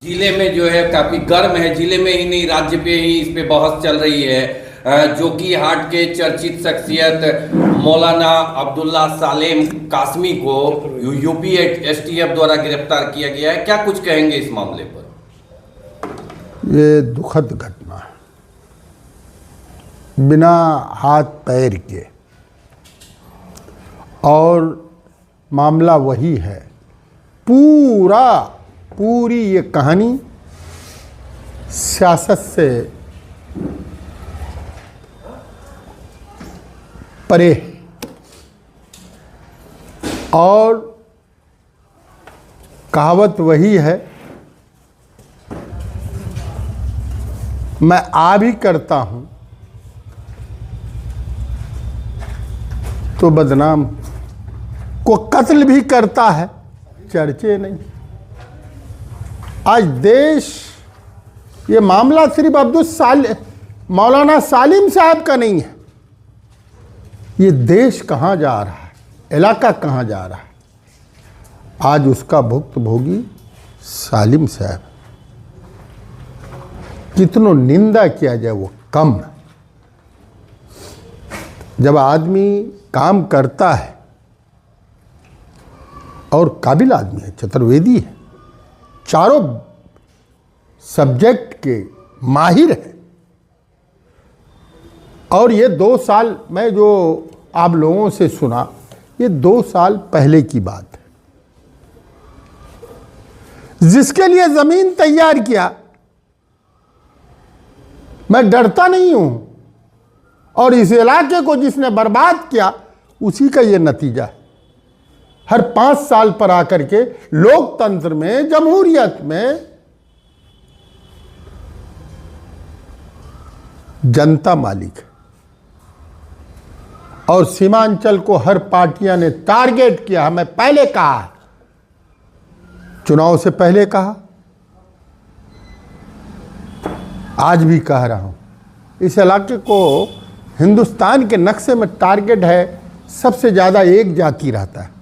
जिले में जो है काफी गर्म है, जिले में ही नहीं राज्य पे ही इस पे बहस चल रही है। जोकीहाट के चर्चित शख्सियत मौलाना अब्दुल्ला सालेम कासमी को यूपी एसटीएफ द्वारा गिरफ्तार किया गया है। क्या कुछ कहेंगे इस मामले पर? ये दुखद घटना है, बिना हाथ पैर के, और मामला वही है। पूरी ये कहानी सियासत से परे है और कहावत वही है, मैं आ भी करता हूं तो बदनाम, को कत्ल भी करता है चर्चे नहीं। आज देश, ये मामला सिर्फ मौलाना सालिम साहब का नहीं है, ये देश कहाँ जा रहा है, इलाका कहाँ जा रहा है। आज उसका भुक्तभोगी सालिम साहब, कितनो निंदा किया जाए वो कम है। जब आदमी काम करता है और काबिल आदमी है, चतुर्वेदी है, चारों सब्जेक्ट के माहिर है, और ये 2 साल, मैं जो आप लोगों से सुना, ये 2 साल पहले की बात है। जिसके लिए जमीन तैयार किया, मैं डरता नहीं हूं, और इस इलाके को जिसने बर्बाद किया उसी का ये नतीजा है। हर 5 साल पर आकर के लोकतंत्र में, जमहूरियत में जनता मालिक है, और सीमांचल को हर पार्टियां ने टारगेट किया। मैं पहले कहा, चुनाव से पहले कहा, आज भी कह रहा हूं, इस इलाके को हिंदुस्तान के नक्शे में टारगेट है, सबसे ज़्यादा एक जाति रहता है,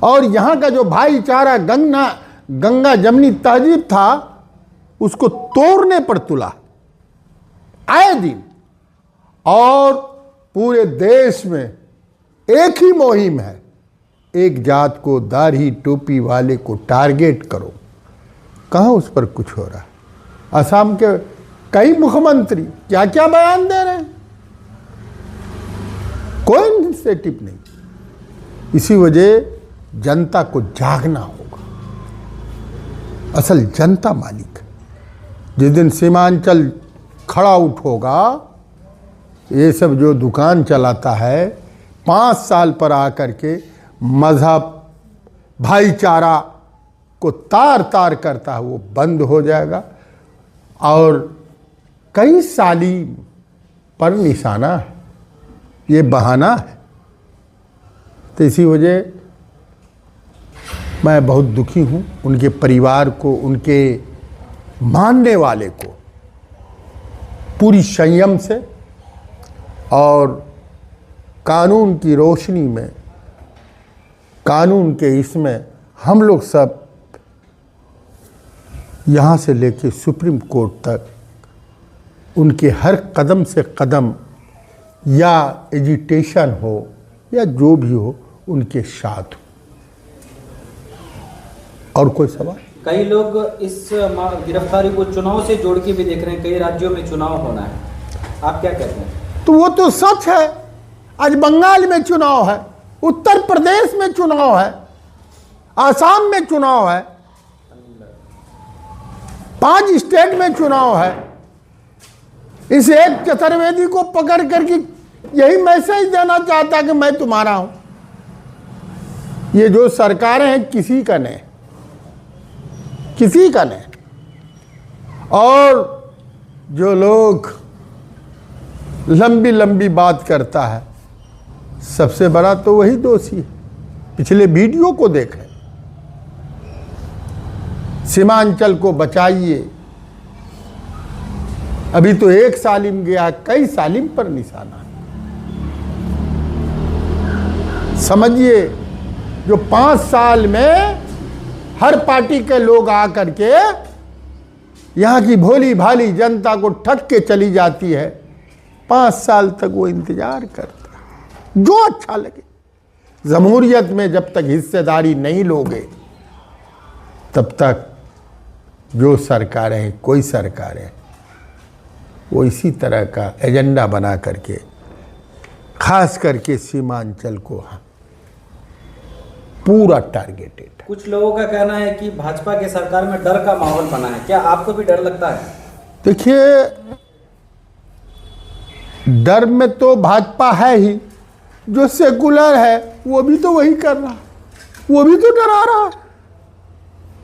और यहाँ का जो भाईचारा गंगा जमनी तहजीब था, उसको तोड़ने पर तुला आए दिन। और पूरे देश में एक ही मुहिम है, एक जात को, दाढ़ी टोपी वाले को टारगेट करो। कहाँ उस पर कुछ हो रहा है? असम के कई मुख्यमंत्री क्या क्या बयान दे रहे हैं, कोई इनिशिएटिव नहीं। इसी वजह जनता को जागना होगा। असल जनता मालिक, जिस दिन सीमांचल खड़ा उठोगा, ये सब जो दुकान चलाता है 5 साल पर आकर के मजहब भाईचारा को तार तार करता है, वो बंद हो जाएगा। और कई सालिम पर निशाना है, ये बहाना है। तो इसी वजह मैं बहुत दुखी हूँ, उनके परिवार को, उनके मानने वाले को पूरी संयम से और कानून की रोशनी में, कानून के इसमें हम लोग सब यहाँ से लेके सुप्रीम कोर्ट तक उनके हर कदम से कदम, या एजिटेशन हो या जो भी हो, उनके साथ हो। और कोई सवाल? कई लोग इस गिरफ्तारी को चुनाव से जोड़ के भी देख रहे हैं, कई राज्यों में चुनाव होना है, आप क्या कहते हैं? तो वो तो सच है। आज बंगाल में चुनाव है, उत्तर प्रदेश में चुनाव है, आसाम में चुनाव है, 5 स्टेट में चुनाव है। इस एक चतुर्वेदी को पकड़ करके यही मैसेज देना चाहता है कि मैं तुम्हारा हूं। ये जो सरकारें हैं, किसी का नहीं, किसी का नहीं। और जो लोग लंबी लंबी बात करता है, सबसे बड़ा तो वही दोषी है। पिछले वीडियो को देखें, सीमांचल को बचाइए। अभी तो एक सालिम गया, कई सालिम पर निशाना है। समझिए, जो 5 साल में हर पार्टी के लोग आकर के यहाँ की भोली भाली जनता को ठग के चली जाती है। 5 साल तक वो इंतजार करता है, जो अच्छा लगे। जमहूरियत में जब तक हिस्सेदारी नहीं लोगे तब तक जो सरकार है, कोई सरकार है, वो इसी तरह का एजेंडा बना करके, खास करके सीमांचल को पूरा टारगेटेड। कुछ लोगों का कहना है कि भाजपा के सरकार में डर का माहौल बना है, क्या आपको भी डर लगता है? देखिए, डर में तो भाजपा है ही, जो सेकुलर है वो भी तो वही कर रहा है, वो भी तो डरा रहा है।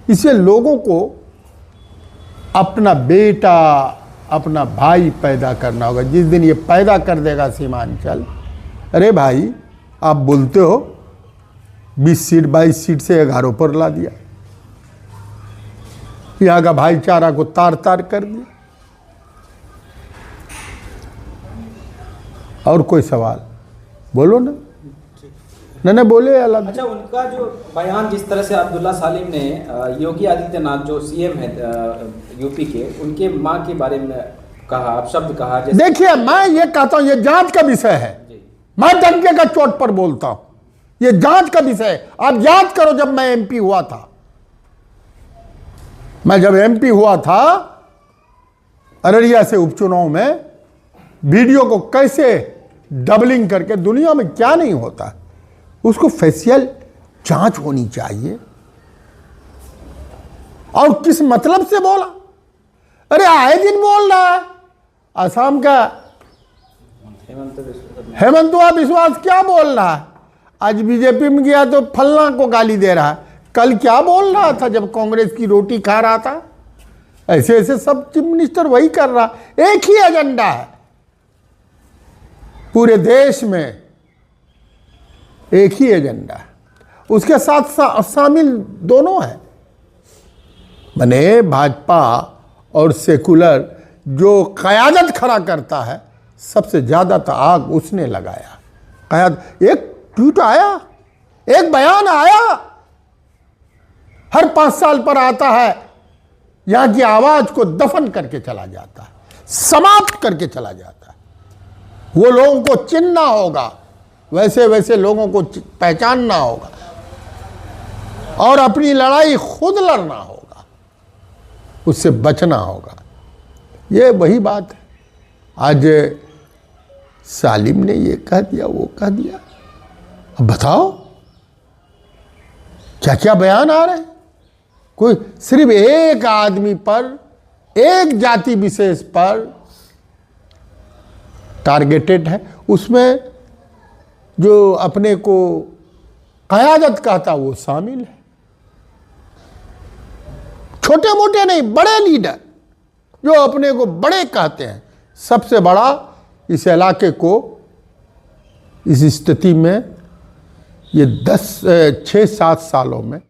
इसे लोगों को अपना बेटा, अपना भाई पैदा करना होगा। जिस दिन ये पैदा कर देगा सीमांचल, अरे भाई आप बोलते हो 20 सीट 22 सीट से 11 पर ला दिया, यहाँ का भाईचारा को तार तार कर दिया। और कोई सवाल बोलो ना, न बोले अलग। अच्छा, उनका जो बयान जिस तरह से अब्दुल्ला सालिम ने योगी आदित्यनाथ जो सीएम है यूपी के, उनके मां के बारे में कहा, आप शब्द कहा। देखिए, मैं ये कहता हूं ये जांच का विषय है, मैं डंके का चोट पर बोलता हूं, ये जांच का विषय है। आप याद करो, जब मैं एमपी हुआ था, मैं जब एमपी हुआ था अररिया से उपचुनाव में, वीडियो को कैसे डबलिंग करके, दुनिया में क्या नहीं होता, उसको फेशियल जांच होनी चाहिए। और किस मतलब से बोला? अरे आए दिन बोल रहा है असम का हेमंतवा विश्वास क्या बोल रहा है, आज बीजेपी में गया तो फलना को गाली दे रहा है, कल क्या बोल रहा था जब कांग्रेस की रोटी खा रहा था। ऐसे ऐसे सब चीफ मिनिस्टर वही कर रहा, एक ही एजेंडा है पूरे देश में, एक ही एजेंडा है, उसके साथ शामिल दोनों है। माने भाजपा और सेकुलर जो कयादत खड़ा करता है, सबसे ज्यादा तो आग उसने लगाया। एक ट्वीट आया, एक बयान आया, हर 5 साल पर आता है, यहां की आवाज को दफन करके चला जाता है, समाप्त करके चला जाता है। वो लोगों को चिन्हना होगा, वैसे वैसे लोगों को पहचानना होगा और अपनी लड़ाई खुद लड़ना होगा, उससे बचना होगा। ये वही बात है। आज सालिम ने ये कह दिया, वो कह दिया, अब बताओ क्या क्या बयान आ रहे हैं। कोई सिर्फ एक आदमी पर, एक जाति विशेष पर टारगेटेड है, उसमें जो अपने को क़यादत कहता वो शामिल है। छोटे मोटे नहीं, बड़े लीडर जो अपने को बड़े कहते हैं। सबसे बड़ा इस इलाके को इस स्थिति में ये 6-7 सालों में